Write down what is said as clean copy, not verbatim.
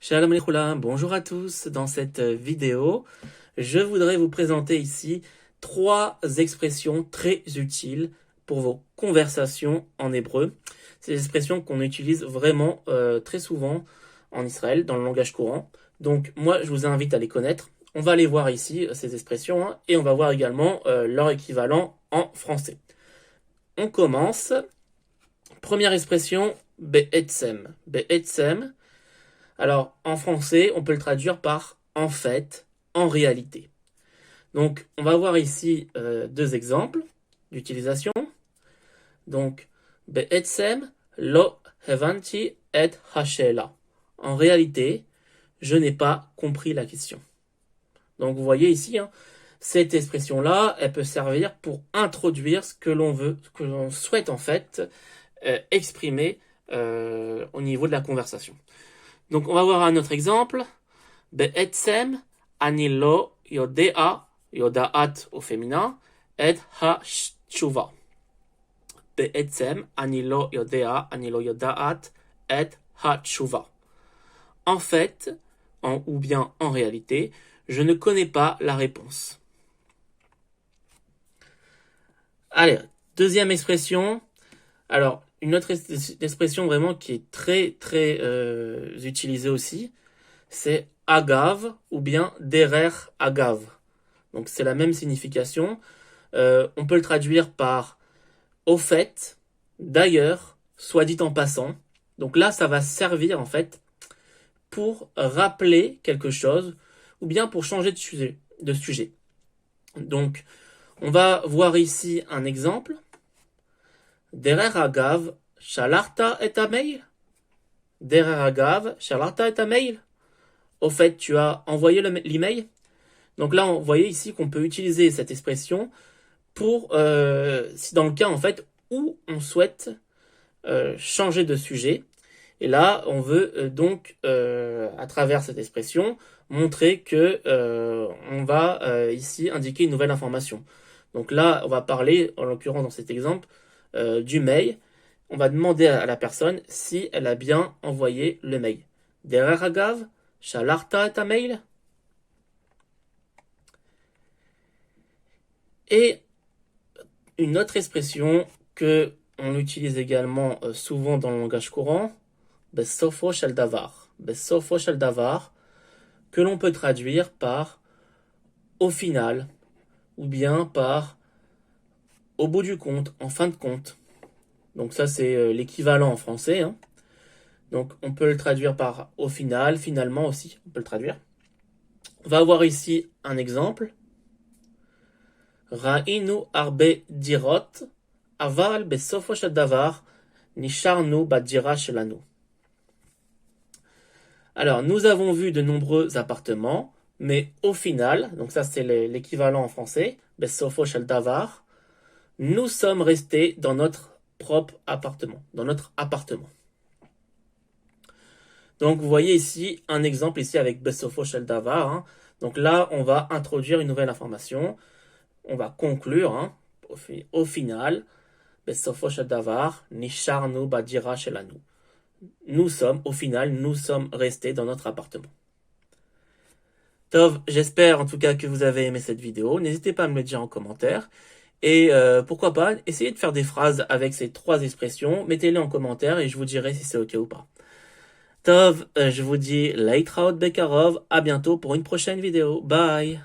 Shalom Aleichem, bonjour à tous. Dans cette vidéo, je voudrais vous présenter ici 3 expressions très utiles pour vos conversations en hébreu. C'est des expressions qu'on utilise vraiment très souvent en Israël, dans le langage courant. Donc moi, je vous invite à les connaître. On va les voir ici, ces expressions, et on va voir également leur équivalent en français. On commence. Première expression, be'etzem. Be'etzem. Alors, en français, on peut le traduire par en fait, en réalité. Donc, on va voir ici 2 exemples d'utilisation. Donc, be'etzem lo hevanti et hashela. En réalité, je n'ai pas compris la question. Donc, vous voyez ici, cette expression-là, elle peut servir pour introduire ce que l'on veut, ce que l'on souhaite en fait exprimer au niveau de la conversation. Donc, on va voir un autre exemple. Be'etzem ani lo yodea, yodaat au féminin, et ha-tshuva. Be'etzem ani lo yodea, ani lo yodaat, et ha-tshuva. En fait, ou bien en réalité, je ne connais pas la réponse. Allez, deuxième expression. Alors, une autre expression vraiment qui est très utilisée aussi, c'est agav ou bien derer agav. Donc c'est la même signification. On peut le traduire par au fait, d'ailleurs, soit dit en passant. Donc là, ça va servir en fait pour rappeler quelque chose ou bien pour changer de sujet. Donc, on va voir ici un exemple. Derer agav, shalarta et mail. Derer agav, shalarta et mail. Au fait, tu as envoyé l'email. Donc là, vous voyez ici qu'on peut utiliser cette expression pour, si dans le cas en fait où on souhaite changer de sujet. Et là, on veut donc, à travers cette expression, montrer que on va ici indiquer une nouvelle information. Donc là, on va parler, en l'occurrence dans cet exemple, du mail. On va demander à la personne si elle a bien envoyé le mail. Derer agav, shalarta et mail. Et une autre expression que on utilise également souvent dans le langage courant, besofo shel davar. Besofo shel davar, que l'on peut traduire par au final, ou bien par au bout du compte, en fin de compte. Donc ça c'est l'équivalent en français. Donc on peut le traduire par au final, finalement aussi, on peut le traduire. On va avoir ici un exemple. Ra'inu arbe dirot, aval besofo shel davar, nisharnu badira shelanu. Alors, nous avons vu de nombreux appartements, mais au final, donc ça c'est l'équivalent en français, besofo shel davar, nous sommes restés dans notre propre appartement, Donc vous voyez ici un exemple ici avec besofo shel davar. Donc là, on va introduire une nouvelle information. On va conclure au final, besofo shel davar, nisharnu badira shelanu. Nous sommes restés dans notre appartement. Tov, j'espère en tout cas que vous avez aimé cette vidéo. N'hésitez pas à me le dire en commentaire. Et pourquoi pas, essayez de faire des phrases avec ces 3 expressions. Mettez-les en commentaire et je vous dirai si c'est ok ou pas. Tov, je vous dis Leitraot Bekarov. À bientôt pour une prochaine vidéo. Bye.